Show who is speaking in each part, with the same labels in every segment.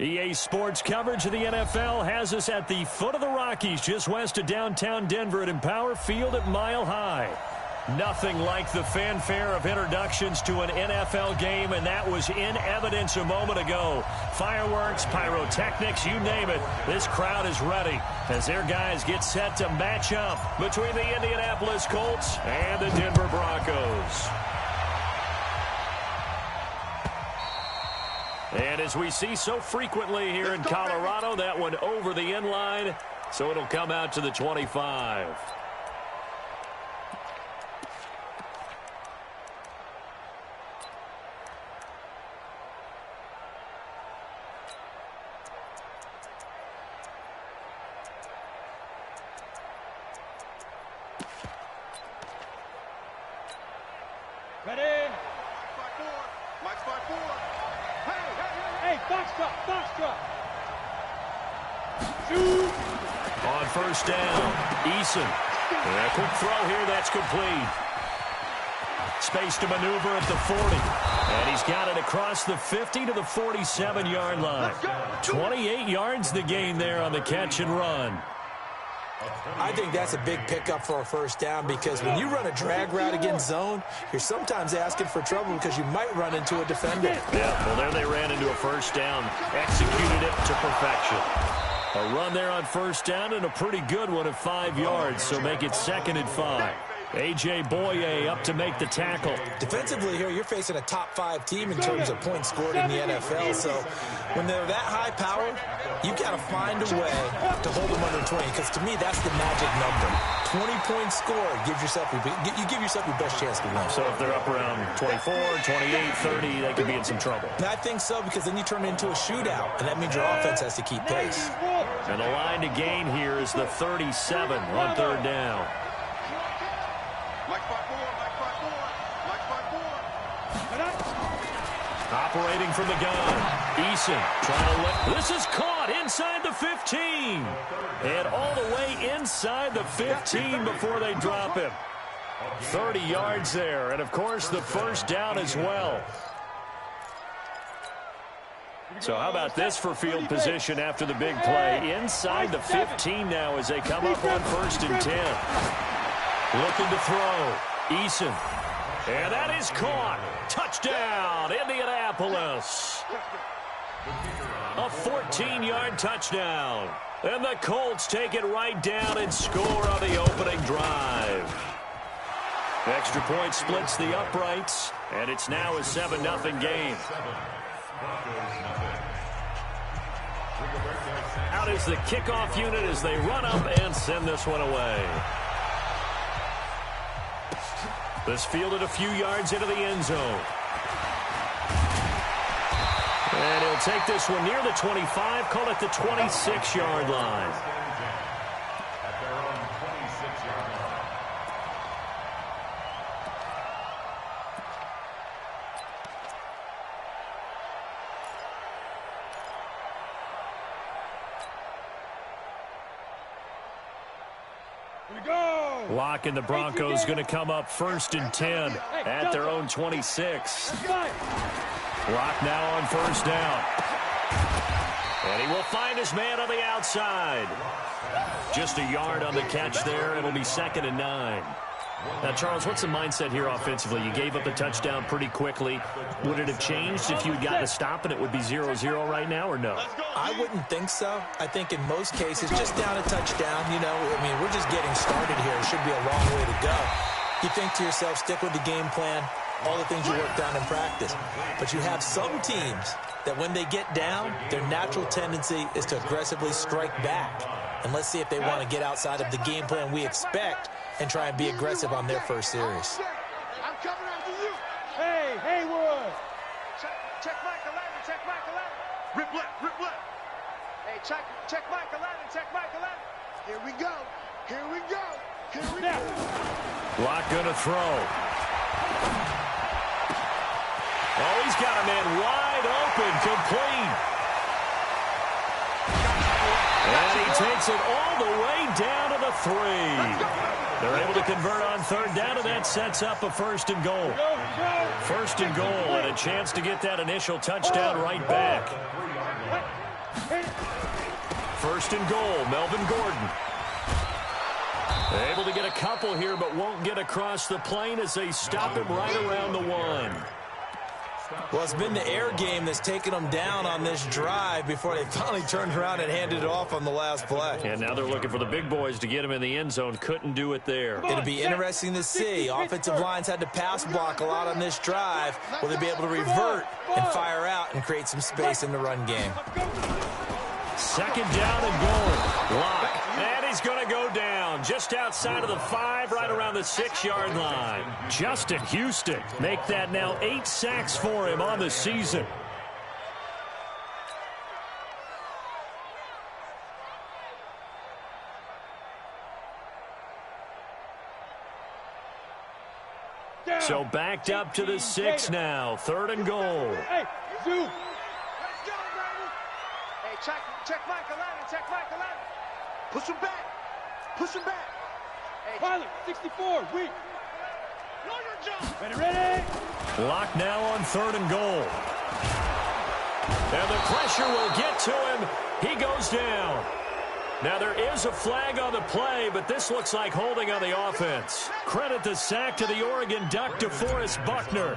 Speaker 1: EA Sports coverage of the NFL has us at the foot of the Rockies, just west of downtown Denver at Empower Field at Mile High. Nothing like the fanfare of introductions to an NFL game, and that was in evidence a moment ago. Fireworks, pyrotechnics, you name it. This crowd is ready as their guys get set to match up between the Indianapolis Colts and the Denver Broncos. And as we see so frequently here in Colorado, that one over the end line, so it'll come out to the 25.
Speaker 2: Ready? Mike's 5-4. Hey, box drop. Shoot.
Speaker 1: On first down, Eason. And a quick throw here, that's complete. Space to maneuver at the 40. And he's got it across the 50 to the 47-yard line. 28 yards the gain there on the catch and run.
Speaker 3: I think that's a big pickup for a first down, because when you run a drag route against zone, you're sometimes asking for trouble because you might run into a defender.
Speaker 1: Yeah, well, there they ran into a first down, executed it to perfection. A run there on first down and a pretty good one at 5 yards, so make it 2nd and 5. A.J. Boye up to make the tackle.
Speaker 3: Defensively here, you're facing a top-5 team in terms of points scored in the NFL. So when they're that high-powered, you got to find a way to hold them under 20. Because to me, that's the magic number. 20 points scored, you give yourself your best chance to win.
Speaker 1: So if they're up around 24, 28, 30, they could be in some trouble.
Speaker 3: And I think so, because then you turn it into a shootout, and that means your offense has to keep pace.
Speaker 1: And the line to gain here is the 37 on third down.
Speaker 2: Mike's 5-4.
Speaker 1: Operating from the gun. Eason trying to let... This is caught inside the 15. And all the way inside the 15 before they drop him. 30 yards there. And, of course, the first down as well. So how about this for field position after the big play? Inside the 15 now as they come up on 1st and 10. Looking to throw. Eason. And that is caught. Touchdown, Indianapolis. A 14-yard touchdown. And the Colts take it right down and score on the opening drive. Extra point splits the uprights, and it's now a 7-0 game. Out is the kickoff unit as they run up and send this one away. This fielded a few yards into the end zone. And he'll take this one near the 25, call it the 26-yard line. Lock and the Broncos going to come up 1st and 10 at their own 26. Lock now on first down. And he will find his man on the outside. Just a yard on the catch there. It'll be 2nd and 9. Now, Charles, what's the mindset here offensively? You gave up the touchdown pretty quickly. Would it have changed if you had gotten a stop and it would be 0-0 right now, or no?
Speaker 3: I wouldn't think so. I think in most cases, just down a touchdown, you know, I mean, we're just getting started here. It should be a long way to go. You think to yourself, stick with the game plan, all the things you worked on in practice. But you have some teams that when they get down, their natural tendency is to aggressively strike back. And let's see if they want to get outside of the game plan we expect and try and be aggressive on their first series.
Speaker 2: I'm coming after you. Hey, Haywood. Check Mike 11. Rip left. Hey, check Mike 11. Here we go.
Speaker 1: Lock going to throw. Oh, he's got a man wide open, complete. And he takes it all the way down to the 3. They're able to convert on third down, and that sets up a 1st and goal. 1st and goal, and a chance to get that initial touchdown right back. First and goal, Melvin Gordon. Able to get a couple here, but won't get across the plane as they stop him right around the 1.
Speaker 3: Well, it's been the air game that's taken them down on this drive before they finally turned around and handed it off on the last play.
Speaker 1: And now they're looking for the big boys to get him in the end zone. Couldn't do it there.
Speaker 3: It'll be interesting to see. Offensive lines had to pass block a lot on this drive. Will they be able to revert and fire out and create some space in the run game?
Speaker 1: Second down and goal. Lock. And he's going to go down just outside of the 5, right around the 6-yard line. Justin Houston make that now 8 sacks for him on the season. So backed up to the 6 now. 3rd and goal.
Speaker 2: Hey, Zoo. Let's go, baby. Hey, check Michael Allen. Check Michael Allen. Push him back. Push him back. Hey, Pilot, 64. Weak. Ready.
Speaker 1: Lock now on 3rd and goal. And the pressure will get to him. He goes down. Now there is a flag on the play, but this looks like holding on the offense. Credit the sack to the Oregon Duck, DeForest Buckner.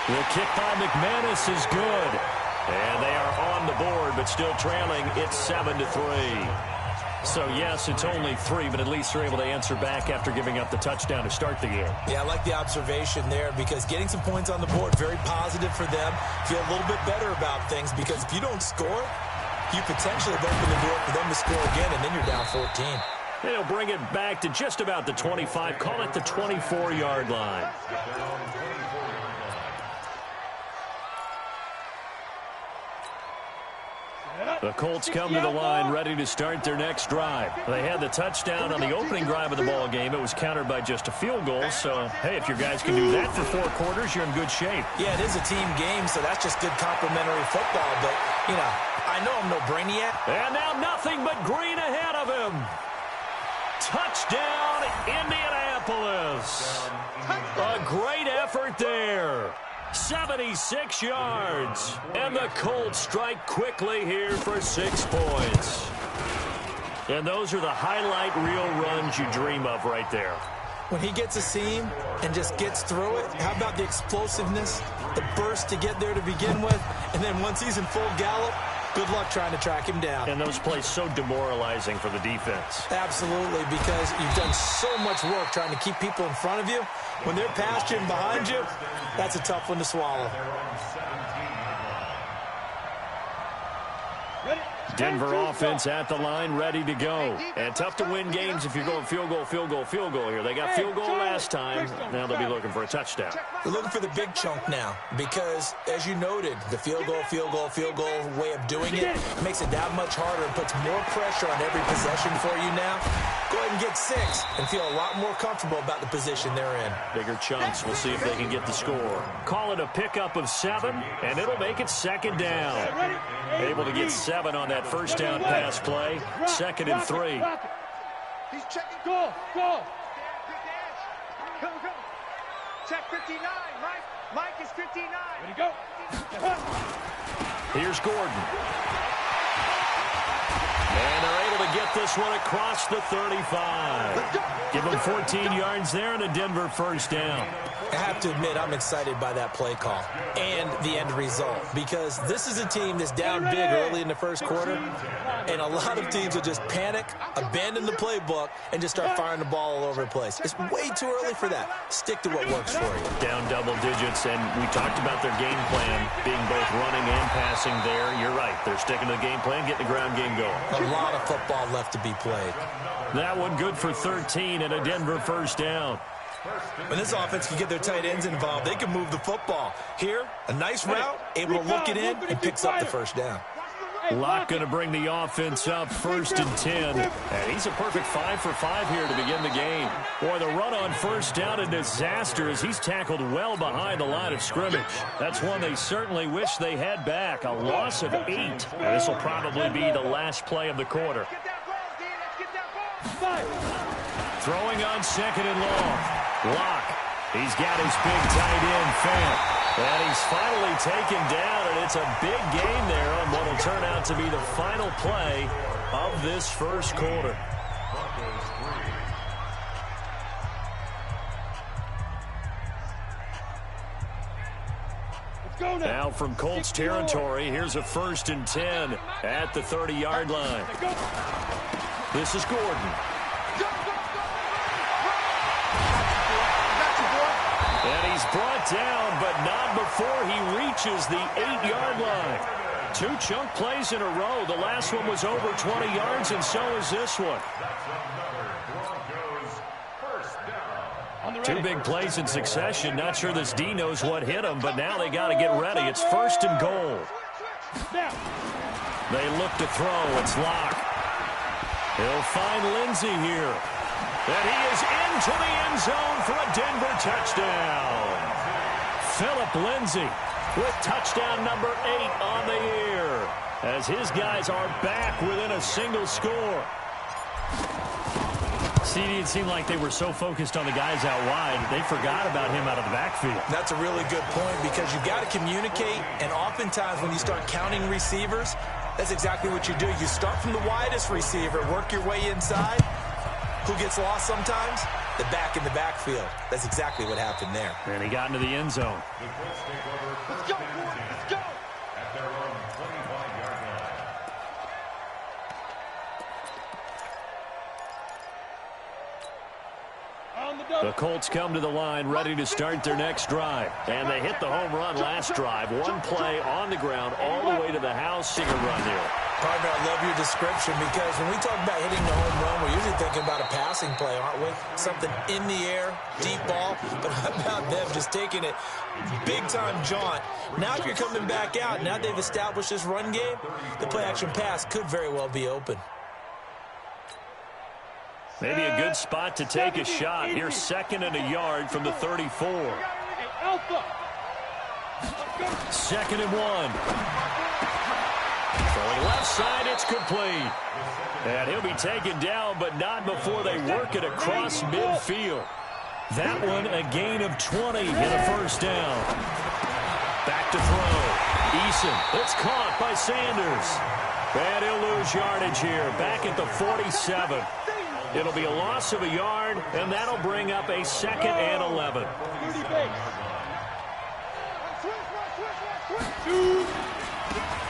Speaker 1: The kick by McManus is good. And they are on the board, but still trailing. It's 7-3. So, yes, it's only 3, but at least they're able to answer back after giving up the touchdown to start the game.
Speaker 3: Yeah, I like the observation there because getting some points on the board, very positive for them. Feel a little bit better about things because if you don't score, you potentially have opened the door for them to score again, and then you're down 14.
Speaker 1: They'll bring it back to just about the 25. Call it the 24-yard line. The Colts come to the line ready to start their next drive. They had the touchdown on the opening drive of the ball game. It was countered by just a field goal. So, hey, if your guys can do that for 4 quarters, you're in good shape.
Speaker 3: Yeah, it is a team game, so that's just good complementary football. But, you know, I know I'm no brainiac.
Speaker 1: And now nothing but green ahead of him. Touchdown, Indianapolis. A great effort there. 76 yards. And the Colts strike quickly here for 6 points. And those are the highlight reel runs you dream of right there.
Speaker 3: When he gets a seam and just gets through it, how about the explosiveness, the burst to get there to begin with, and then once he's in full gallop, good luck trying to track him down.
Speaker 1: And those plays so demoralizing for the defense.
Speaker 3: Absolutely, because you've done so much work trying to keep people in front of you. When they're past you and behind you, that's a tough one to swallow.
Speaker 1: Denver offense at the line, ready to go. And tough to win games if you're going field goal here. They got field goal last time. Now they'll be looking for a touchdown.
Speaker 3: They're looking for the big chunk now because, as you noted, the field goal way of doing it makes it that much harder and puts more pressure on every possession for you now. Go ahead and get 6 and feel a lot more comfortable about the position they're in.
Speaker 1: Bigger chunks. We'll see if they can get the score. Call it a pickup of 7, and it'll make it 2nd down. Able to get 7 on that first down pass play. 2nd and 3.
Speaker 2: He's checking. Go. Go. Check 59. Mike is 59. Ready to go.
Speaker 1: Here's Gordon. And they're able to get this one across the 35. Give them 14 yards there and a Denver first down.
Speaker 3: I have to admit, I'm excited by that play call and the end result because this is a team that's down big early in the first quarter, and a lot of teams will just panic, abandon the playbook, and just start firing the ball all over the place. It's way too early for that. Stick to what works for you.
Speaker 1: Down double digits, and we talked about their game plan being both running and passing there. You're right. They're sticking to the game plan, getting the ground game going.
Speaker 3: A lot of football left to be played.
Speaker 1: That one good for 13 and a Denver first down.
Speaker 3: When this offense can get their tight ends involved, they can move the football. Here, a nice route, able to look it in, and picks up the first down.
Speaker 1: Locke going to bring the offense up 1st and 10. And he's a perfect 5 for 5 here to begin the game. Boy, the run on first down a disaster as he's tackled well behind the line of scrimmage. That's one they certainly wish they had back. A loss of 8. And this will probably be the last play of the quarter. Throwing on 2nd and long. Locke. He's got his big tight end, Fant. And he's finally taken down, and it's a big gain there on what will turn out to be the final play of this first quarter. Now from Colts territory, here's a 1st and 10 at the 30-yard line. This is Gordon. And he's brought down, but not before he reaches the 8-yard line. 2 chunk plays in a row. The last one was over 20 yards, and so is this one. 2 big plays in succession. Not sure this D knows what hit him, but now they got to get ready. It's 1st and goal. They look to throw. It's Locke. He'll find Lindsey here. And he is into the end zone for a Denver touchdown. Phillip Lindsey with touchdown number 8 on the year, as his guys are back within a single score. See, it seemed like they were so focused on the guys out wide, they forgot about him out of the backfield.
Speaker 3: That's a really good point, because you've got to communicate, and oftentimes when you start counting receivers, that's exactly what you do. You start from the widest receiver, work your way inside. Who gets lost sometimes? The back in the backfield. That's exactly what happened there.
Speaker 1: And he got into the end zone.
Speaker 2: Let's go, Gordon. Let's go.
Speaker 4: At their own 25-yard line.
Speaker 1: The Colts come to the line ready to start their next drive. And they hit the home run last drive. 1 play on the ground all the way to the house. Single run there.
Speaker 3: Partner, I love your description, because when we talk about hitting the home run, we're usually thinking about a passing play, aren't we? Something in the air, deep ball. But how about them just taking it big-time jaunt? Now if you're coming back out, now they've established this run game, the play-action pass could very well be open.
Speaker 1: Maybe a good spot to take a shot. Here's 2nd and a yard from the 34. 2nd and 1. Throwing left side, it's complete. And he'll be taken down, but not before they work it across midfield. That one, a gain of 20 and a 1st down. Back to throw. Eason, it's caught by Sanders. And he'll lose yardage here, back at the 47. It'll be a loss of a yard, and that'll bring up a 2nd and 11.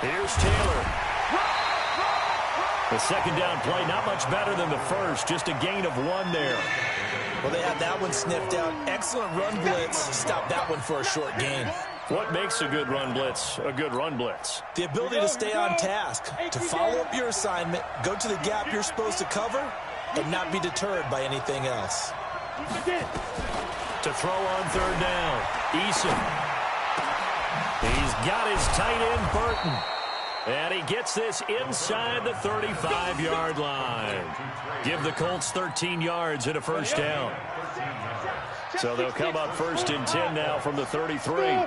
Speaker 1: Here's Taylor. The 2nd down play, not much better than the first, just a gain of 1 there.
Speaker 3: Well, they had that one sniffed out. Excellent run blitz. Stop that one for a short gain.
Speaker 1: What makes a good run blitz a good run blitz?
Speaker 3: The ability to stay on task, to follow up your assignment, go to the gap you're supposed to cover, and not be deterred by anything else.
Speaker 1: To throw on 3rd down, Eason. He's got his tight end, Burton. And he gets this inside the 35-yard line. Give the Colts 13 yards and a 1st down. So they'll come up 1st and 10 now from the 33.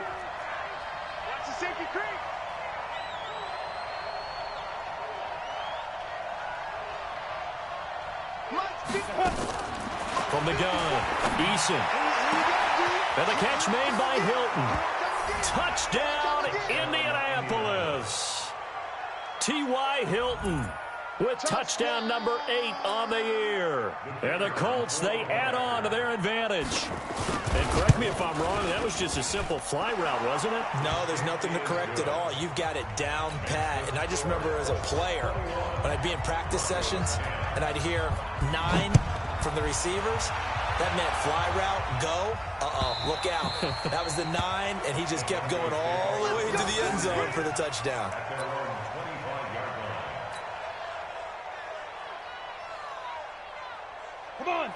Speaker 1: From the gun, Eason. And the catch made by Hilton. Touchdown, Indianapolis. T.Y. Hilton with touchdown number 8 on the year. And the Colts, they add on to their advantage. And correct me if I'm wrong, that was just a simple fly route, wasn't it?
Speaker 3: No, there's nothing to correct at all. You've got it down pat. And I just remember as a player, when I'd be in practice sessions, and I'd hear 9 from the receivers, that meant fly route, go. Look out. That was the 9, and he just kept going all the way to the end zone for the touchdown.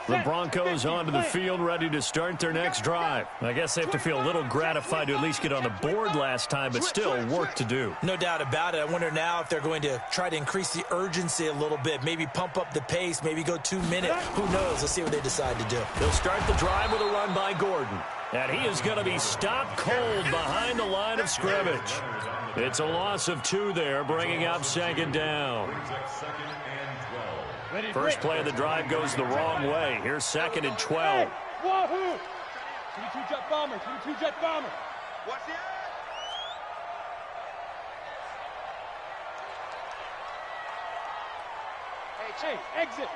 Speaker 1: The Broncos onto the field, ready to start their next drive. I guess they have to feel a little gratified to at least get on the board last time, but still work to do.
Speaker 3: No doubt about it. I wonder now if they're going to try to increase the urgency a little bit, maybe pump up the pace, maybe go 2 minutes. Who knows? Let's see what they decide to do.
Speaker 1: They'll start the drive with a run by Gordon. And he is going to be stopped cold behind the line of scrimmage. It's a loss of 2 there, bringing up 2nd down. First play of the drive goes the wrong way. Here's 2nd and 12.
Speaker 2: Wahoo! 22 jet bomber, 22 jet bomber. Watch the eye. Hey, exit.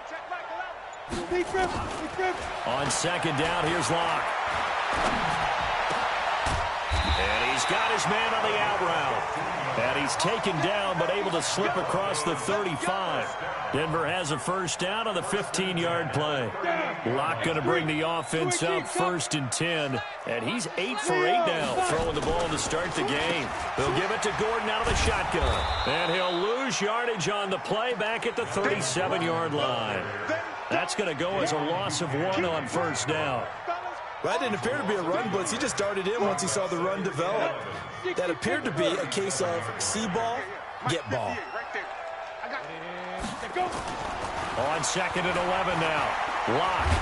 Speaker 2: Check Michael out. Be crib.
Speaker 1: On second down, here's Locke. And he's got his man on the out route. And he's taken down, but able to slip across the 35. Denver has a first down on the 15-yard play. Locke going to bring the offense up, 1st and 10. And he's 8 for 8 now, throwing the ball to start the game. He'll give it to Gordon out of the shotgun. And he'll lose yardage on the play back at the 37-yard line. That's going to go as a loss of 1 on first down.
Speaker 3: That didn't appear to be a run blitz. He just darted in once he saw the run develop. That appeared to be a case of see ball, get ball.
Speaker 1: On 2nd and 11 now. Locke.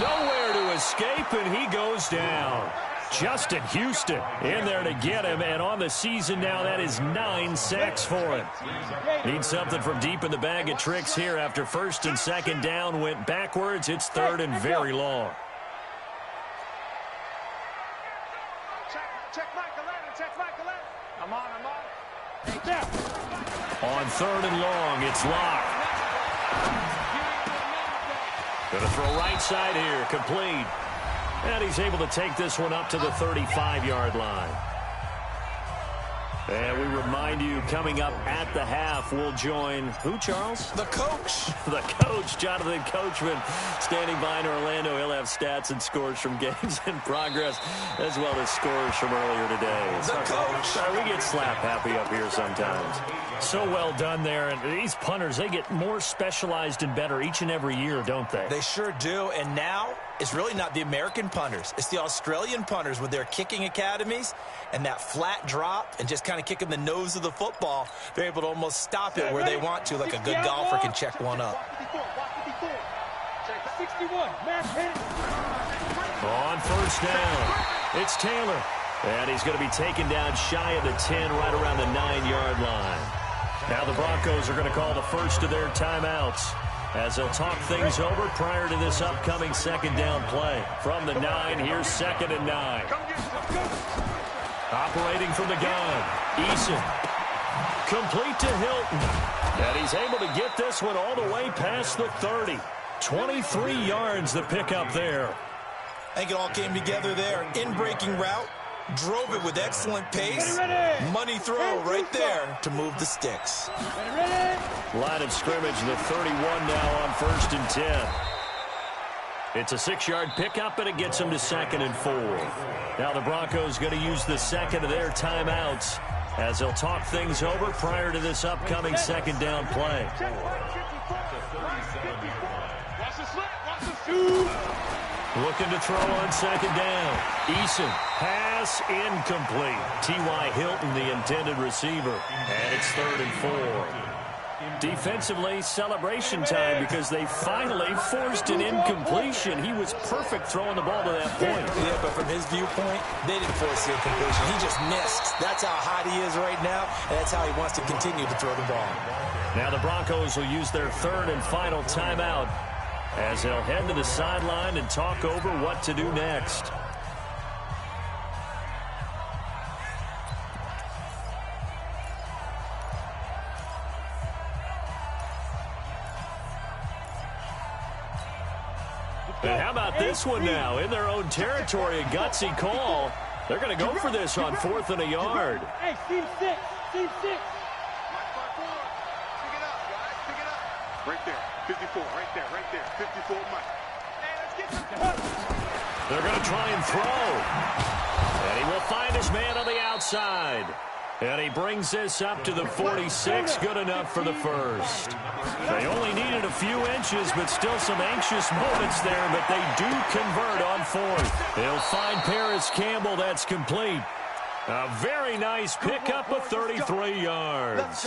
Speaker 1: Nowhere to escape, and he goes down. Justin Houston in there to get him, and on the season now, that is 9 sacks for him. Need something from deep in the bag of tricks here after 1st and 2nd down went backwards. It's 3rd and very long.
Speaker 2: Check Michael out. Check Michael out. I'm on.
Speaker 1: On 3rd and long, it's Locke. Going to throw right side here, complete. And he's able to take this one up to the 35-yard line. And we remind you, coming up at the half, we'll join who, Charles?
Speaker 3: The coach.
Speaker 1: The coach, Jonathan Coachman, standing by in Orlando. He'll have stats and scores from games in progress, as well as scores from earlier today.
Speaker 3: The coach.
Speaker 1: We get slap happy up here sometimes. So well done there. And these punters, they get more specialized and better each and every year, don't they?
Speaker 3: They sure do. And now it's really not the American punters. It's the Australian punters with their kicking academies and that flat drop and just kind of kicking the nose of the football. They're able to almost stop it where they want to, like a good golfer can check one up.
Speaker 2: 61.
Speaker 1: On first down, it's Taylor. And he's going to be taken down shy of the 10, right around the 9-yard line. Now the Broncos are going to call the first of their timeouts as they'll talk things over prior to this upcoming 2nd down play. From the 9, here's 2nd and 9. Operating from the gun, Eason. Complete to Hilton. And he's able to get this one all the way past the 30. 23 yards the pickup there.
Speaker 3: I think it all came together there. In-breaking route. Drove it with excellent pace. Money throw right there to move the sticks.
Speaker 1: Line of scrimmage, the 31 now on 1st and 10. It's a 6-yard pickup, and it gets them to 2nd and 4. Now the Broncos going to use the second of their timeouts as they'll talk things over prior to this upcoming 2nd down play. Looking to throw on 2nd down. Eason, pass incomplete. T.Y. Hilton, the intended receiver. And it's 3rd and 4. Defensively, celebration time because they finally forced an incompletion. He was perfect throwing the ball to that point.
Speaker 3: Yeah, but from his viewpoint, they didn't force the incompletion. He just missed. That's how hot he is right now, and that's how he wants to continue to throw the ball.
Speaker 1: Now the Broncos will use their 3rd and final timeout as they'll head to the sideline and talk over what to do next. And how about this one now? In their own territory, a gutsy call. They're going to go for this on 4th and a yard.
Speaker 2: Hey, team 6. Team 6. Pick it up, guys. Pick it up. Right there. 54. Right there. Right there. 54, Mike. Hey, let's get this.
Speaker 1: They're going to try and throw. And he will find his man on the outside. And he brings this up to the 46. Good enough for the first. They only needed a few inches, but still some anxious moments there. But they do convert on 4th. They'll find Paris Campbell. That's complete. A very nice pickup of 33 yards.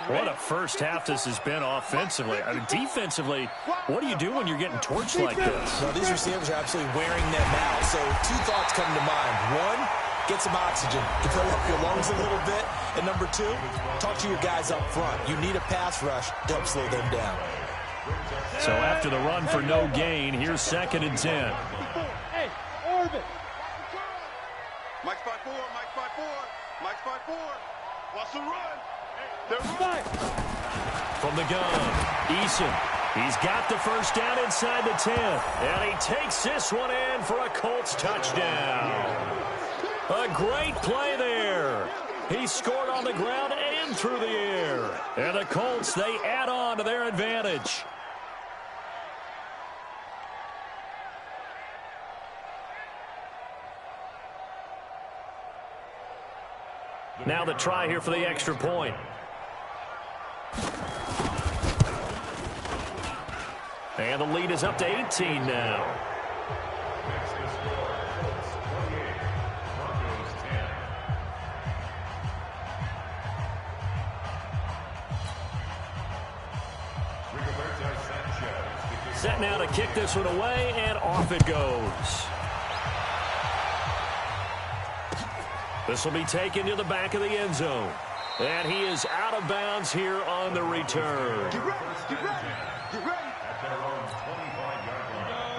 Speaker 1: What a first half this has been offensively. I mean, defensively, what do you do when you're getting torched like this?
Speaker 3: Well, these receivers are absolutely wearing them out. So 2 thoughts come to mind. 1, get some oxygen to fill up your lungs a little bit. And number 2, talk to your guys up front. You need a pass rush to help slow them down.
Speaker 1: So after the run for no gain, here's 2nd and 10.
Speaker 2: Hey, orbit. Mike spot 4, Mike spot 4, Mike spot 4. Watch the run. They're right.
Speaker 1: From the gun, Eason. He's got the first down inside the 10. And he takes this one in for a Colts touchdown. A great play there. He scored on the ground and through the air. And the Colts, they add on to their advantage. Now the try here for the extra point. And the lead is up to 18 now. Set now to kick this one away, and off it goes. This will be taken to the back of the end zone. And he is out of bounds here on the return.
Speaker 2: Get ready, get ready, get ready.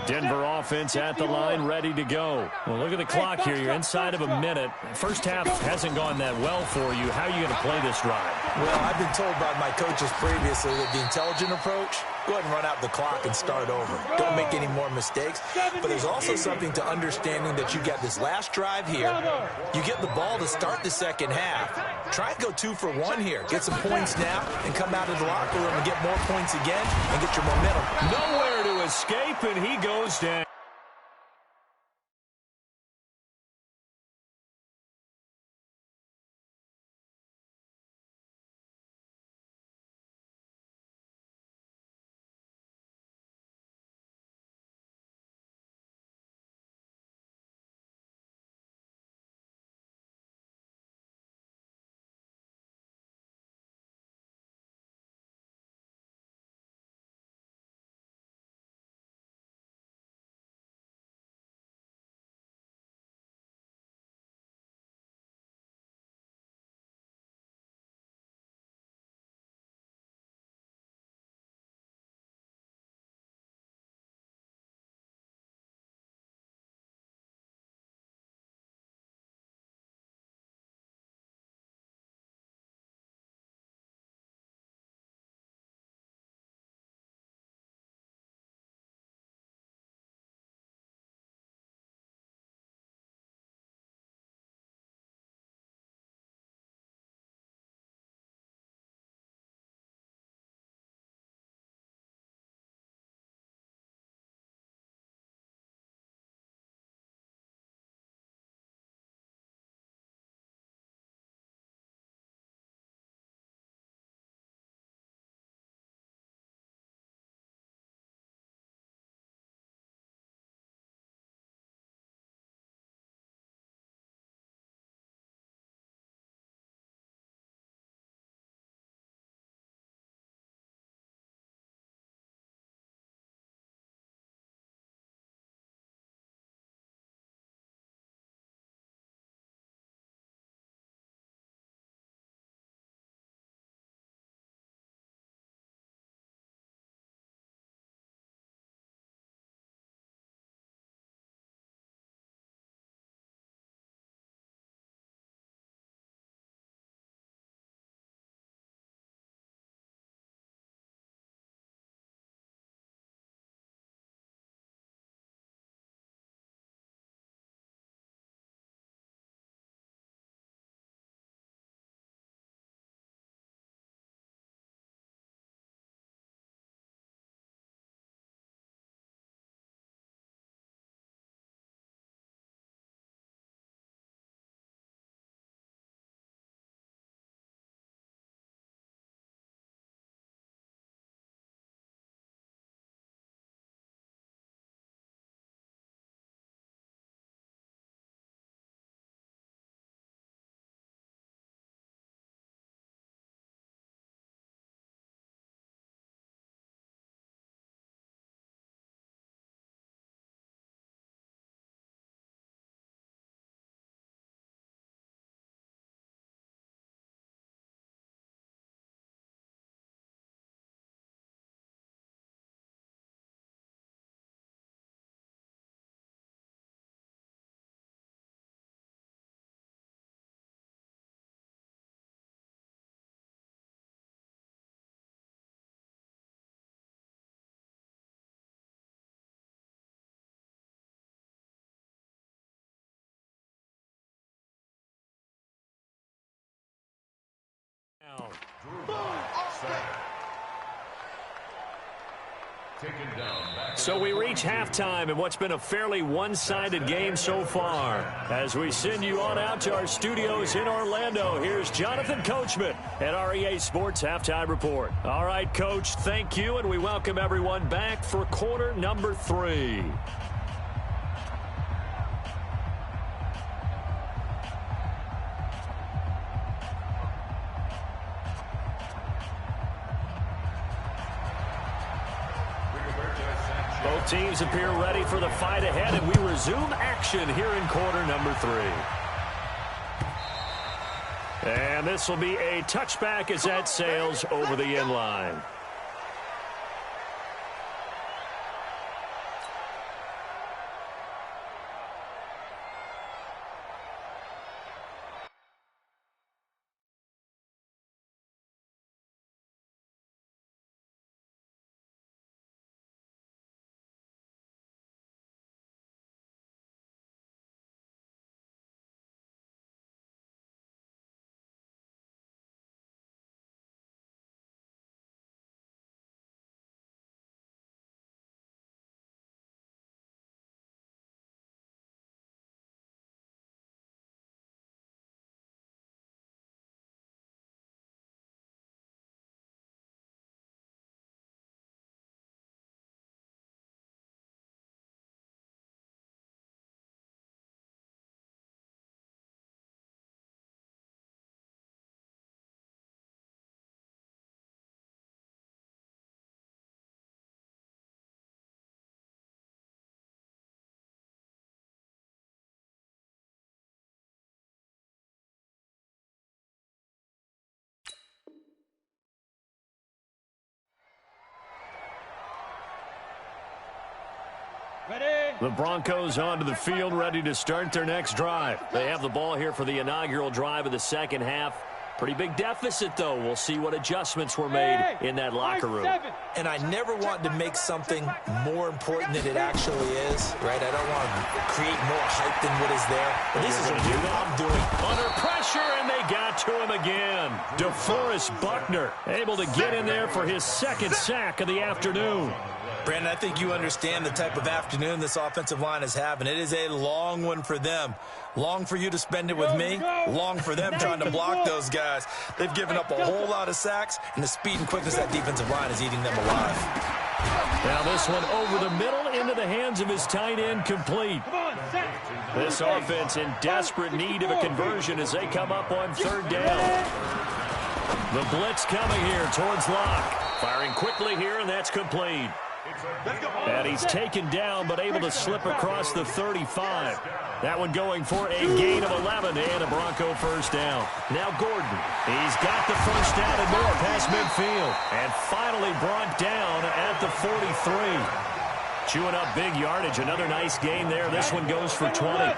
Speaker 1: Denver offense at the line, ready to go. Well, look at the clock here. You're inside of a minute. First half hasn't gone that well for you. How are you going to play this drive?
Speaker 3: Well, I've been told by my coaches previously that the intelligent approach, go ahead and run out the clock and start over. Don't make any more mistakes. But there's also something to understanding that you got this last drive here. You get the ball to start the second half. Try and go 2 for 1 here. Get some points now and come out of the locker room and get more points again and get your momentum.
Speaker 1: Nowhere to escape, and he goes down. So we reach halftime in what's been a fairly one-sided game so far. As we send you on out to our studios in Orlando, here's Jonathan Coachman at our EA Sports Halftime Report. All right, Coach, thank you, and we welcome everyone back for quarter number 3. Both teams appear ready for the fight ahead, and we resume action here in quarter number 3. And this will be a touchback as that sails over the end line. The Broncos onto the field, ready to start their next drive. They have the ball here for the inaugural drive of the second half. Pretty big deficit, though. We'll see what adjustments were made in that locker room.
Speaker 3: And I never want to make something more important than it actually is, right? I don't want to create more hype than what is there. But this is what I'm doing.
Speaker 1: Under pressure, and they got to him again. DeForest Buckner able to get in there for his second sack of the afternoon.
Speaker 3: Brandon, I think you understand the type of afternoon this offensive line is having. It is a long one for them. Long for you to spend it with me. Long for them trying to block those guys. They've given up a whole lot of sacks, and the speed and quickness of that defensive line is eating them alive.
Speaker 1: Now this one over the middle into the hands of his tight end, complete. This offense in desperate need of a conversion as they come up on third down. The blitz coming here towards Locke. Firing quickly here, and that's complete. And he's taken down, but able to slip across the 35. That one going for a gain of 11 and a Bronco first down. Now Gordon. He's got the first down and more past midfield. And finally brought down at the 43. Chewing up big yardage. Another nice gain there. This one goes for 20.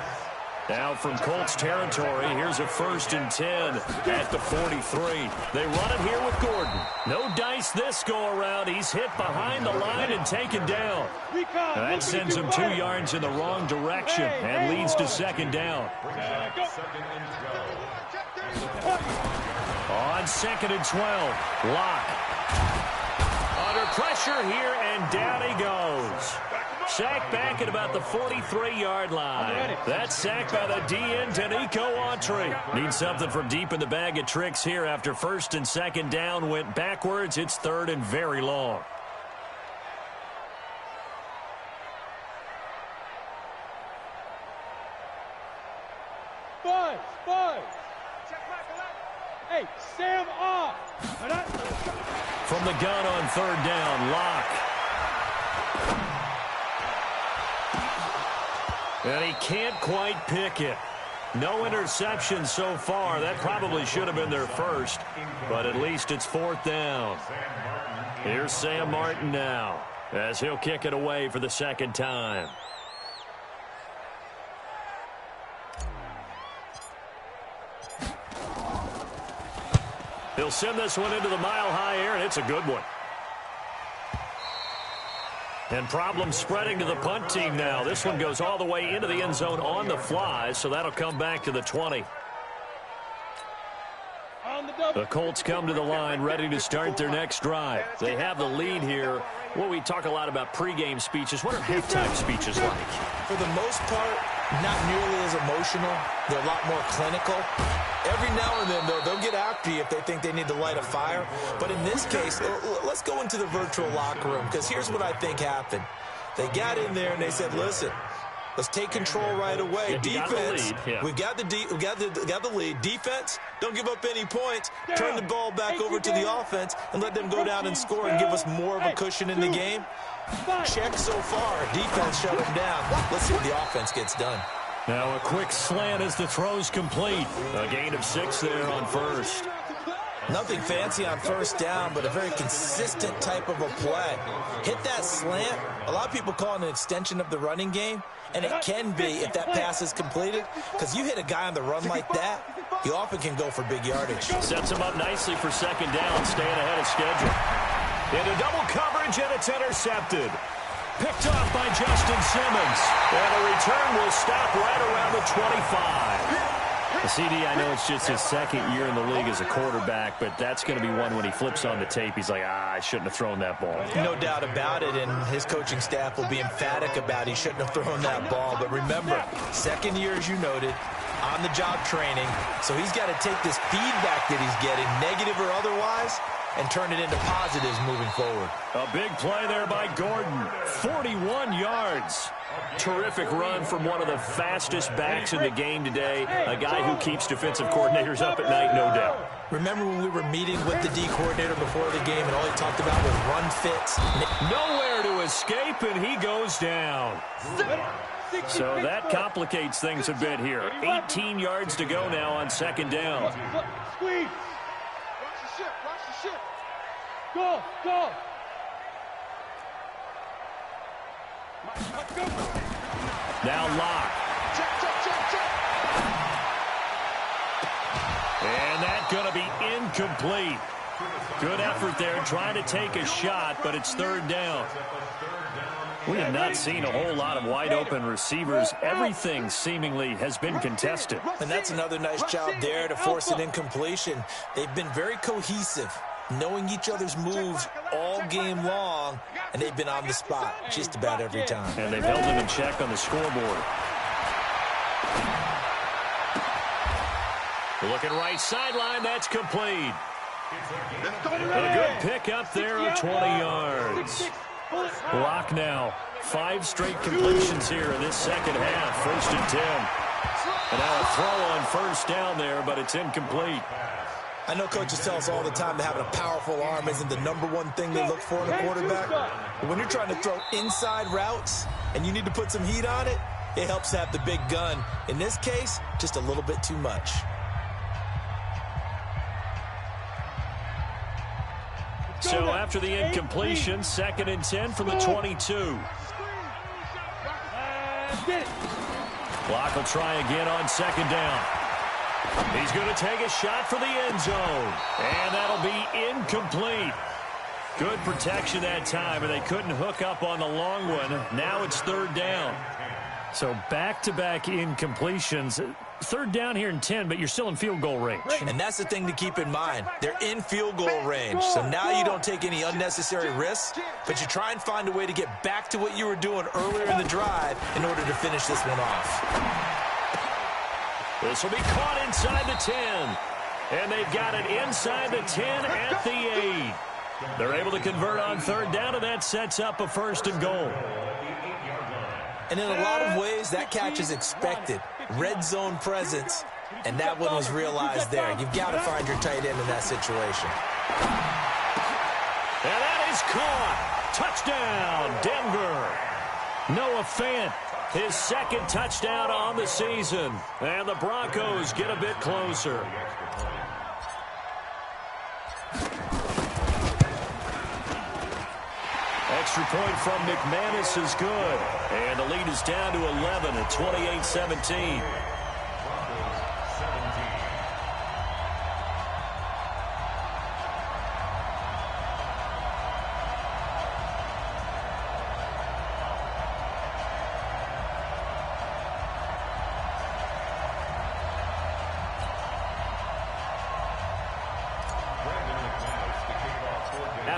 Speaker 1: Now from Colts territory, here's a 1st and 10 at the 43. They run it here with Gordon. No dice this go-around. He's hit behind the line and taken down. That sends him 2 yards in the wrong direction and leads to second down. On 2nd and 12, Locke. Under pressure here, and down he goes. Sacked back at about the 43-yard line. That's sacked by the DN, Danico Autry. Needs something from deep in the bag of tricks here after 1st and 2nd down went backwards. It's 3rd and very long.
Speaker 2: Boys. Hey, Sam off.
Speaker 1: From the gun on 3rd down, Locke. And he can't quite pick it. No interception so far. That probably should have been their first, but at least it's 4th down. Here's Sam Martin now as he'll kick it away for the second time. He'll send this one into the mile-high air, and it's a good one. And problems spreading to the punt team now. This one goes all the way into the end zone on the fly, so that'll come back to the 20. The Colts come to the line ready to start their next drive. They have the lead here. Well, we talk a lot about pregame speeches. What are halftime speeches like?
Speaker 3: For the most part, not nearly as emotional. They're a lot more clinical. Every now and then, though, they'll get after you if they think they need to light a fire. But in this case, let's go into the virtual locker room, because here's what I think happened. They got in there and they said, listen, let's take control right away. Defense, we got the lead. Defense, don't give up any points. Turn the ball back over to the offense and let them go down and score and give us more of a cushion in the game. Check so far. Defense shut them down. Let's see what the offense gets done.
Speaker 1: Now a quick slant as the throw's complete. A gain of 6 there on first.
Speaker 3: Nothing fancy on first down, but a very consistent type of a play. Hit that slant. A lot of people call it an extension of the running game, and it can be if that pass is completed, because you hit a guy on the run like that, he often can go for big yardage.
Speaker 1: Sets him up nicely for second down, staying ahead of schedule. Into double coverage, and it's intercepted. Picked off by Justin Simmons. And a return will stop right around the 25. The CD, I know it's just his second year in the league as a quarterback, but that's going to be one when he flips on the tape. He's like, I shouldn't have thrown that ball.
Speaker 3: No doubt about it, and his coaching staff will be emphatic about he shouldn't have thrown that ball. But remember, second year, as you noted, on-the-job training, so he's got to take this feedback that he's getting, negative or otherwise, and turn it into positives moving forward.
Speaker 1: A big play there by Gordon. 41 yards. Terrific run from one of the fastest backs in the game today. A guy who keeps defensive coordinators up at night, no doubt.
Speaker 3: Remember when we were meeting with the D coordinator before the game and all he talked about was run fits?
Speaker 1: Nowhere to escape, and he goes down. So that complicates things a bit here. 18 yards to go now on second down.
Speaker 2: Squeeze. Watch the ship. Watch the ship. Go. Go.
Speaker 1: Now Locke.
Speaker 2: Check.
Speaker 1: And that's going to be incomplete. Good effort there, trying to take a shot, but it's third down. We have not seen a whole lot of wide-open receivers. Everything seemingly has been contested.
Speaker 3: And that's another nice job there to force an incompletion. They've been very cohesive, knowing each other's moves all game long, and they've been on the spot just about every time.
Speaker 1: And they've held him in check on the scoreboard. Looking right sideline, that's complete. A good pick up there of 20 yards. Locke now. 5 straight completions here in this second half. First and 10. And now a throw on first down there, but it's incomplete.
Speaker 3: I know coaches tell us all the time that having a powerful arm isn't the #1 thing they look for in a quarterback. But when you're trying to throw inside routes and you need to put some heat on it, it helps have the big gun. In this case, just a little bit too much.
Speaker 1: So after the incompletion, second and 10 from the 22. Locke will try again on second down. He's going to take a shot for the end zone. And that'll be incomplete. Good protection that time, and they couldn't hook up on the long one. Now it's third down. So back-to-back incompletions. Third down here in 10, but you're still in field goal range.
Speaker 3: And that's the thing to keep in mind. They're in field goal range. So now you don't take any unnecessary risks, but you try and find a way to get back to what you were doing earlier in the drive in order to finish this one off.
Speaker 1: This will be caught inside the 10. And they've got it inside the 10 at the 8. They're able to convert on third down, and that sets up a first and goal.
Speaker 3: And in a lot of ways, that catch is expected. Red zone presence, and that one was realized there. You've got to find your tight end in that situation.
Speaker 1: And that is caught. Touchdown, Denver. Noah Fant, his second touchdown on the season. And the Broncos get a bit closer. Extra point from McManus is good. And the lead is down to 11 at 28-17.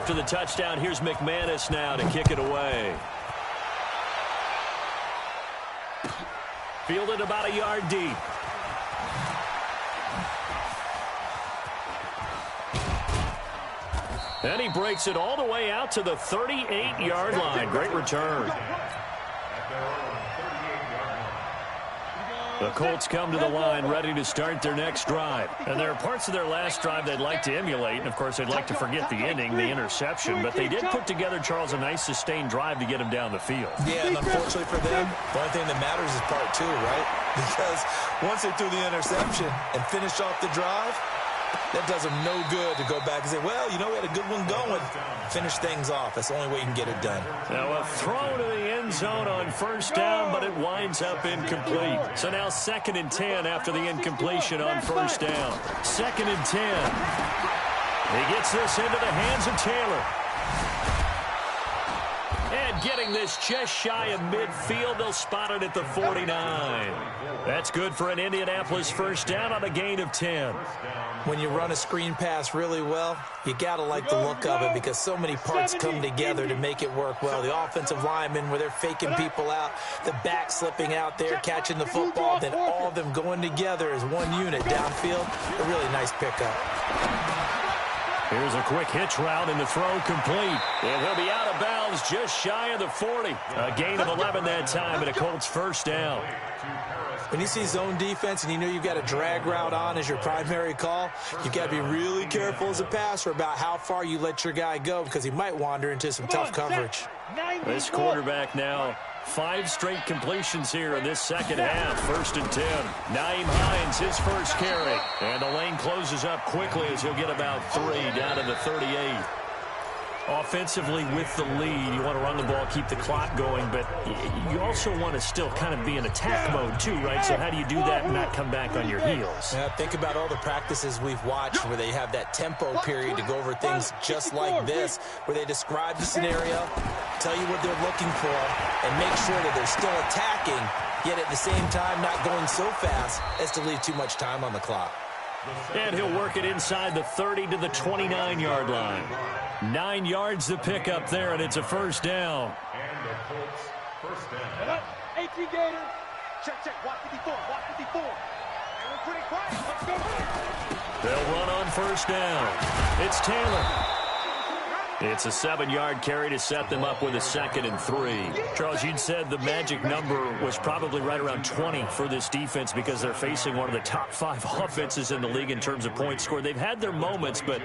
Speaker 1: after the touchdown. Here's McManus now to kick it away. Fielded about a yard deep. And he breaks it all the way out to the 38-yard line. Great return. The Colts come to the line ready to start their next drive. And there are parts of their last drive they'd like to emulate. And, of course, they'd like to forget the ending, the interception. But they did put together, Charles, a nice sustained drive to get them down the field.
Speaker 3: Yeah, and unfortunately for them, the only thing that matters is part two, right? Because once they threw the interception and finished off the drive, that does them no good to go back and say, well, you know, we had a good one going. Finish things off. That's the only way you can get it done.
Speaker 1: Now a throw to the end zone on first down, but it winds up incomplete. So now 2nd and 10 after the incompletion on first down. 2nd and 10. He gets this into the hands of Taylor. And getting this just shy of midfield, they'll spot it at the 49. That's good for an Indianapolis first down on a gain of 10.
Speaker 3: When you run a screen pass really well, you got to like the look of it because so many parts come together to make it work well. The offensive linemen, where they're faking people out, the back slipping out there, catching the football, then all of them going together as one unit downfield. A really nice pickup.
Speaker 1: Here's a quick hitch route and the throw complete. And he'll be out of bounds just shy of the 40. A gain of 11 that time and a Colts first down.
Speaker 3: When you see zone defense and you know you've got a drag route on as your primary call, you've got to be really careful as a passer about how far you let your guy go because he might wander into some tough coverage.
Speaker 1: This quarterback now 5 straight completions here in this second half. 1st and 10. Nyheim Hines, his first carry. And the lane closes up quickly as he'll get about 3 down to the 38. Offensively with the lead, you want to run the ball, keep the clock going, but you also want to still kind of be in attack mode too, right? So how do you do that and not come back on your heels?
Speaker 3: Yeah, think about all the practices we've watched where they have that tempo period to go over things just like this, where they describe the scenario, tell you what they're looking for, and make sure that they're still attacking, yet at the same time not going so fast as to leave too much time on the clock.
Speaker 1: And he'll work it inside the 30 to the 29-yard line. 9 yards to pick up there, and it's a first down.
Speaker 4: And the Colts first down.
Speaker 2: 18 Gators. Check. Watch 54. Watch 54. And we're pretty quiet. Let's go.
Speaker 1: They'll run on first down. It's Taylor. It's a 7-yard carry to set them up with a 2nd and 3. Charles, you'd said the magic number was probably right around 20 for this defense because they're facing one of the top 5 offenses in the league in terms of points scored. They've had their moments, but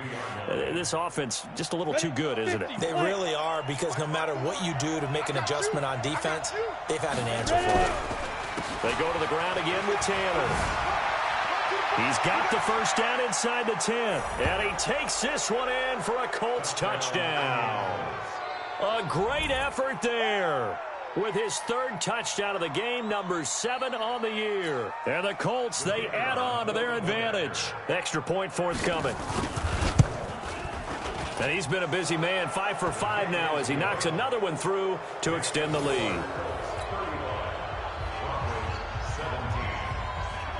Speaker 1: this offense just a little too good, isn't it?
Speaker 3: They really are, because no matter what you do to make an adjustment on defense, they've had an answer for it.
Speaker 1: They go to the ground again with Taylor. He's got the first down inside the 10. And he takes this one in for a Colts touchdown. A great effort there with his 3rd touchdown of the game, number 7 on the year. And the Colts, they add on to their advantage. Extra point forthcoming. And he's been a busy man, 5 for 5 now as he knocks another one through to extend the lead.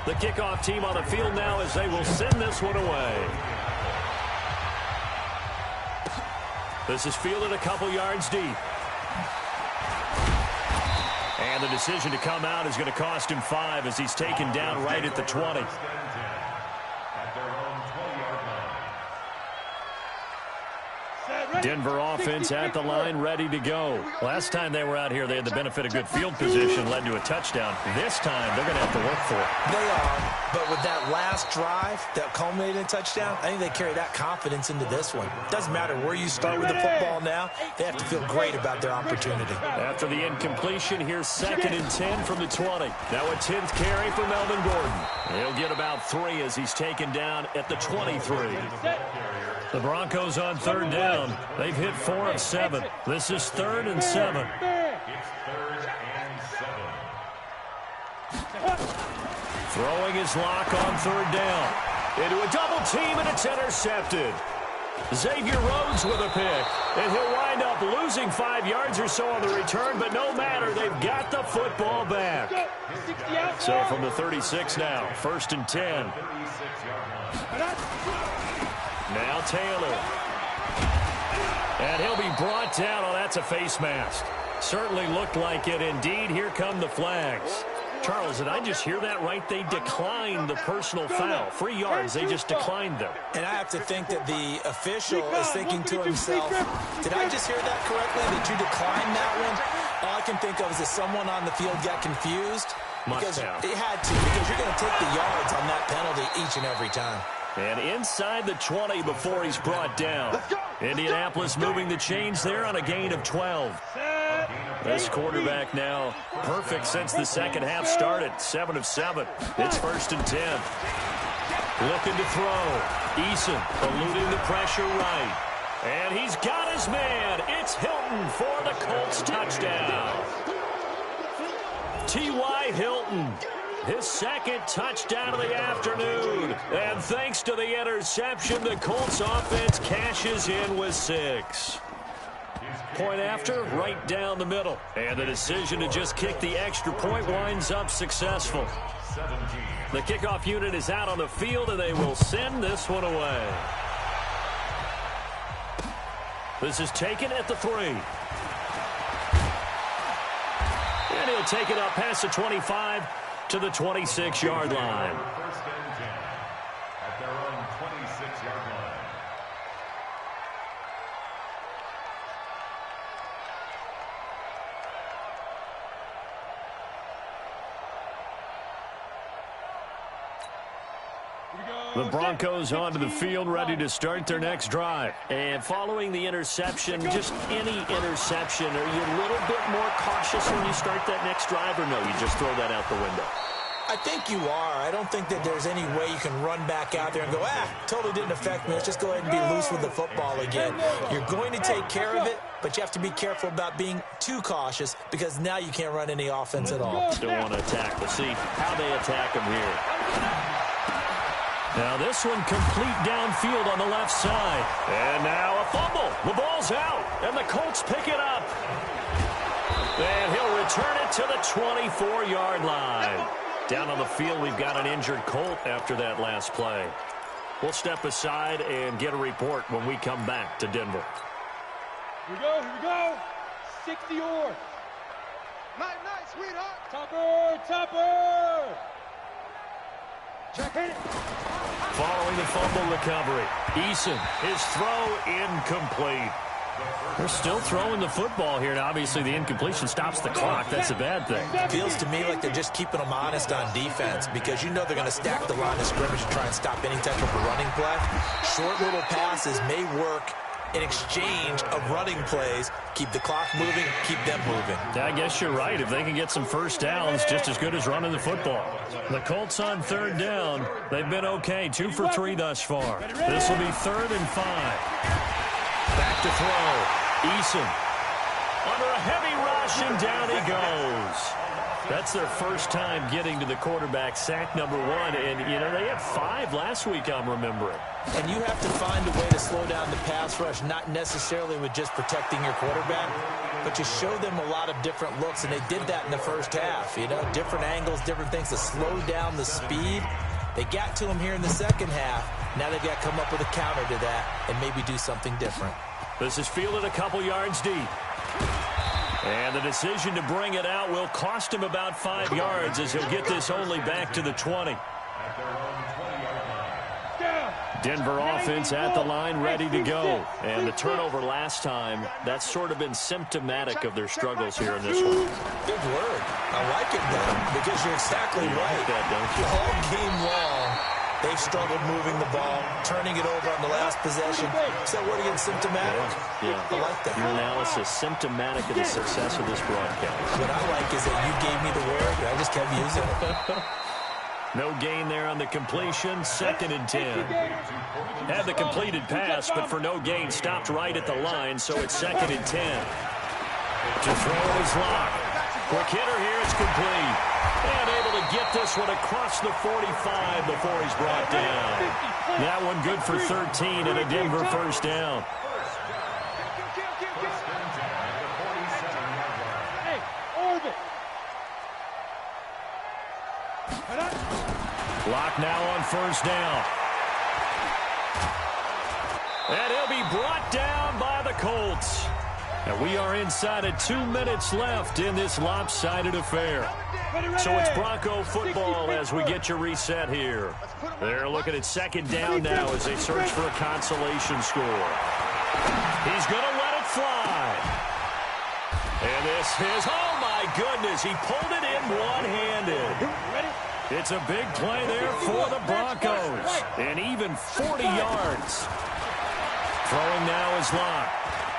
Speaker 1: The kickoff team on the field now as they will send this one away. This is fielded a couple yards deep. And the decision to come out is going to cost him 5 as he's taken down right at the 20. Denver offense at the line, ready to go. Last time they were out here, they had the benefit of good field position, led to a touchdown. This time, they're going to have to work for it.
Speaker 3: They are, but with that last drive that culminated in a touchdown, I think they carry that confidence into this one. Doesn't matter where you start with the football now, they have to feel great about their opportunity.
Speaker 1: After the incompletion, here's 2nd and 10 from the 20. Now a 10th carry for Melvin Gordon. He'll get about 3 as he's taken down at the 23. The Broncos on 3rd down. They've hit 4 of 7. This is 3rd and 7.
Speaker 4: It's 3rd and 7.
Speaker 1: Throwing his lock on 3rd down. Into a double team, and it's intercepted. Xavier Rhodes with a pick. And he'll wind up losing 5 yards or so on the return, but no matter, they've got the football back. So from the 36 now, 1st and 10. Now Taylor. And he'll be brought down. Oh, that's a face mask. Certainly looked like it. Indeed, here come the flags. Charles, did I just hear that right? They declined the personal foul. 3 yards, they just declined them.
Speaker 3: And I have to think that the official is thinking to himself, did I just hear that correctly, that you declined that one? All I can think of is that someone on the field got confused. Because it had to, because you're going to take the yards on that penalty each and every time.
Speaker 1: And inside the 20 before he's brought down. Indianapolis moving the chains there on a gain of 12. This quarterback now perfect since the second half started. 7 of 7. It's 1st and 10. Looking to throw. Eason eluding the pressure right. And he's got his man. It's Hilton for the Colts touchdown. T.Y. Hilton. His second touchdown of the afternoon. And thanks to the interception, the Colts offense cashes in with 6. Point after, right down the middle. And the decision to just kick the extra point winds up successful. The kickoff unit is out on the field, and they will send this one away. This is taken at the 3. And he'll take it up past the 25 to the 26-yard line.
Speaker 4: First and 10 at their own 26-yard line.
Speaker 1: The Broncos onto the field, ready to start their next drive. And following the interception, just any interception, are you a little bit more cautious when you start that next drive, or no, you just throw that out the window?
Speaker 3: I think you are. I don't think that there's any way you can run back out there and go, totally didn't affect me. Let's just go ahead and be loose with the football again. You're going to take care of it, but you have to be careful about being too cautious because now you can't run any offense at all.
Speaker 1: Still want to attack. We'll see how they attack him here. Now this one complete downfield on the left side. And now a fumble. The ball's out, and the Colts pick it up. And he'll return it to the 24-yard line. Down on the field, we've got an injured Colt after that last play. We'll step aside and get a report when we come back to Denver.
Speaker 2: Here we go. 60 yards. Night, sweetheart. Topper. Check it.
Speaker 1: Following the fumble recovery, Eason, his throw incomplete. They're still throwing the football here, and obviously the incompletion stops the clock. That's a bad thing.
Speaker 3: Feels to me like they're just keeping them honest on defense because you know they're going to stack the line of scrimmage and try and stop any type of a running play. Short little passes may work in exchange of running plays. Keep the clock moving, keep them moving.
Speaker 1: I guess you're right. If they can get some first downs, just as good as running the football. The Colts on 3rd down. They've been okay, 2 for 3 thus far. This will be 3rd and 5. Back to throw. Eason under a heavy rush, and down he goes. That's their first time getting to the quarterback, sack number 1. And, you know, they had 5 last week, I'm remembering.
Speaker 3: And you have to find a way to slow down the pass rush, not necessarily with just protecting your quarterback, but you show them a lot of different looks, and they did that in the first half. You know, different angles, different things to slow down the speed. They got to him here in the second half. Now they've got to come up with a counter to that and maybe do something different.
Speaker 1: This is fielded a couple yards deep. And the decision to bring it out will cost him about 5 yards as he'll get this only back to the 20. Denver offense at the line, ready to go. And the turnover last time, that's sort of been symptomatic of their struggles here in this one.
Speaker 3: Good word. I like it, though, because you're exactly right.
Speaker 1: Like that, don't you?
Speaker 3: All game long, they've struggled moving the ball, turning it over on the last possession. Is that word again, symptomatic?
Speaker 1: Yeah.
Speaker 3: I like that.
Speaker 1: Your analysis, symptomatic of the success of this broadcast.
Speaker 3: What I like is that you gave me the word, and I just kept using it.
Speaker 1: No gain there on the completion, 2nd and 10. Had the completed pass, but for no gain, stopped right at the line, so it's 2nd and 10. To throw is Locke. Quick hitter here, it's complete. And able to get this one across the 45 before he's brought down. That one good for 13 and a Denver first down.
Speaker 2: Hey, orbit.
Speaker 1: Locke now on first down. And he'll be brought down by the Colts. And we are inside of 2 minutes left in this lopsided affair. So it's Bronco football as we get you reset here. They're looking at second down now as they search for a consolation score. He's going to let it fly. And this is, oh my goodness, he pulled it in one-handed. It's a big play there for the Broncos. And even 40 yards. Throwing now is Locke.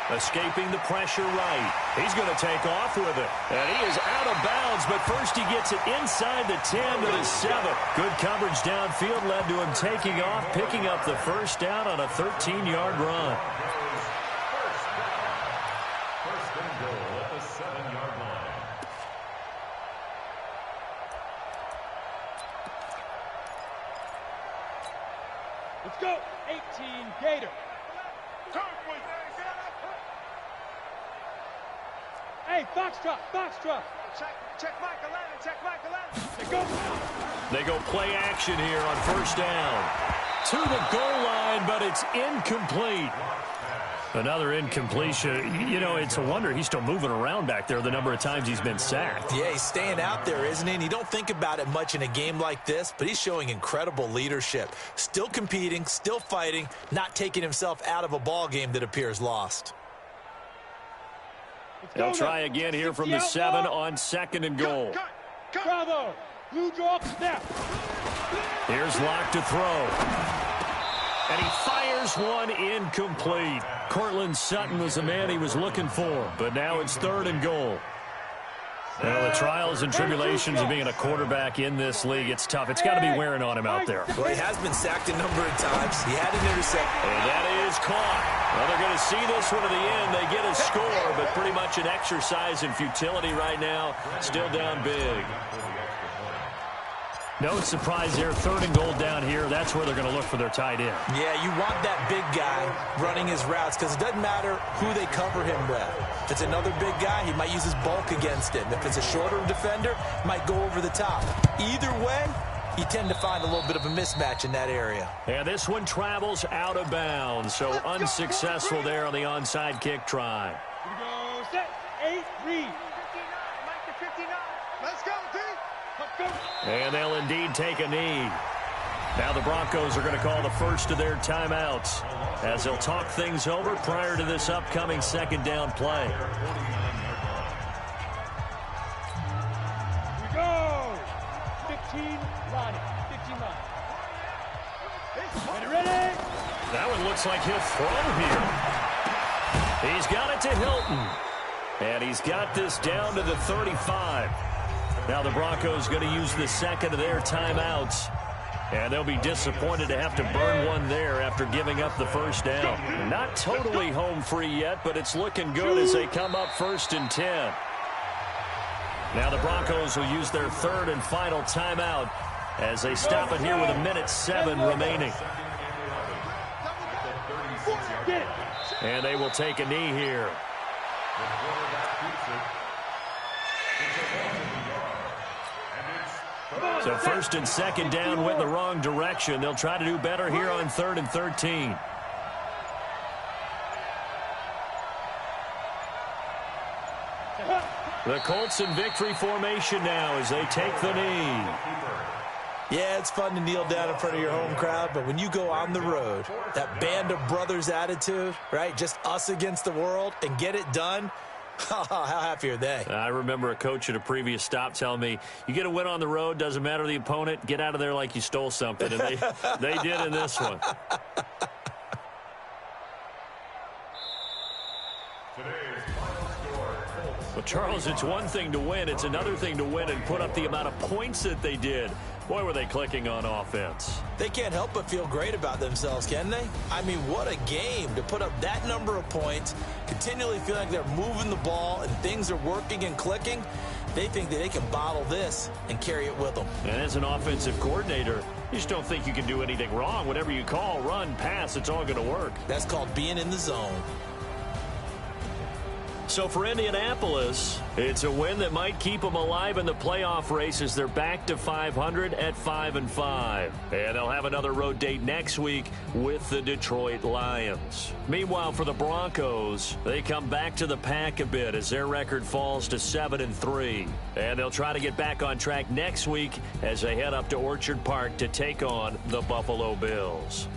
Speaker 1: Escaping the pressure right. He's going to take off with it. And he is out of bounds, but first he gets it inside the 10 to the 7. Good coverage downfield led to him taking off, picking up the first down on a 13-yard run.
Speaker 4: First and goal at the 7-yard line.
Speaker 2: Let's go. 18 Gator. Hey, Foxtrot, Foxtrot. Check Mike 11, check Mike 11.
Speaker 1: They go play action here on first down. To the goal line, but it's incomplete. Another incompletion. You know, it's a wonder he's still moving around back there the number of times he's been sacked.
Speaker 3: Yeah, he's staying out there, isn't he? And you don't think about it much in a game like this, but he's showing incredible leadership. Still competing, still fighting, not taking himself out of a ball game that appears lost.
Speaker 1: They'll try again here from the 7 on second and goal.
Speaker 2: Bravo. Blue draw, snap.
Speaker 1: Here's Locke to throw. And he fires one incomplete. Cortland Sutton was the man he was looking for, but now it's third and goal. Well, the trials and tribulations of being a quarterback in this league, it's tough. It's got to be wearing on him out there.
Speaker 3: Well, he has been sacked a number of times. He had an interception.
Speaker 1: And that is caught. Well, they're going to see this one to the end. They get a score, but pretty much an exercise in futility right now. Still down big. No surprise there. Third and goal down here. That's where they're going to look for their tight end.
Speaker 3: Yeah, you want that big guy running his routes because it doesn't matter who they cover him with. If it's another big guy, he might use his bulk against him. If it's a shorter defender, might go over the top. Either way, you tend to find a little bit of a mismatch in that area.
Speaker 1: And this one travels out of bounds, so unsuccessful there on the onside kick try.
Speaker 2: Here we go, set, 8, read. 59, Mike to 59. Let's go, D. Let's go.
Speaker 1: And they'll indeed take a knee. Now the Broncos are going to call the first of their timeouts as they'll talk things over prior to this upcoming second down play.
Speaker 2: Here we go. 15, Ronnie. 15 line. Ready?
Speaker 1: That one looks like he'll throw here. He's got it to Hilton. And he's got this down to the 35. Now the Broncos going to use the second of their timeouts. And they'll be disappointed to have to burn one there after giving up the first down. Not totally home free yet, but it's looking good as they come up first and 10. Now the Broncos will use their third and final timeout as they stop it here with 1:07 remaining. And they will take a knee here. So first and second down went in the wrong direction. They'll try to do better here on 3rd and 13. The Colts in victory formation now as they take the knee.
Speaker 3: Yeah, it's fun to kneel down in front of your home crowd, but when you go on the road, that band of brothers attitude, right, just us against the world and get it done, how happy are they?
Speaker 1: I remember a coach at a previous stop telling me, you get a win on the road, doesn't matter the opponent, get out of there like you stole something. And they did in this one. Well, Charles, it's one thing to win. It's another thing to win and put up the amount of points that they did. Boy, were they clicking on offense.
Speaker 3: They can't help but feel great about themselves, can they? I mean, what a game to put up that number of points, continually feeling like they're moving the ball and things are working and clicking. They think that they can bottle this and carry it with them.
Speaker 1: And as an offensive coordinator, you just don't think you can do anything wrong. Whatever you call, run, pass, it's all going to work.
Speaker 3: That's called being in the zone.
Speaker 1: So for Indianapolis, it's a win that might keep them alive in the playoff race as they're back to 500 at 5-5. And they'll have another road date next week with the Detroit Lions. Meanwhile, for the Broncos, they come back to the pack a bit as their record falls to 7-3. And they'll try to get back on track next week as they head up to Orchard Park to take on the Buffalo Bills.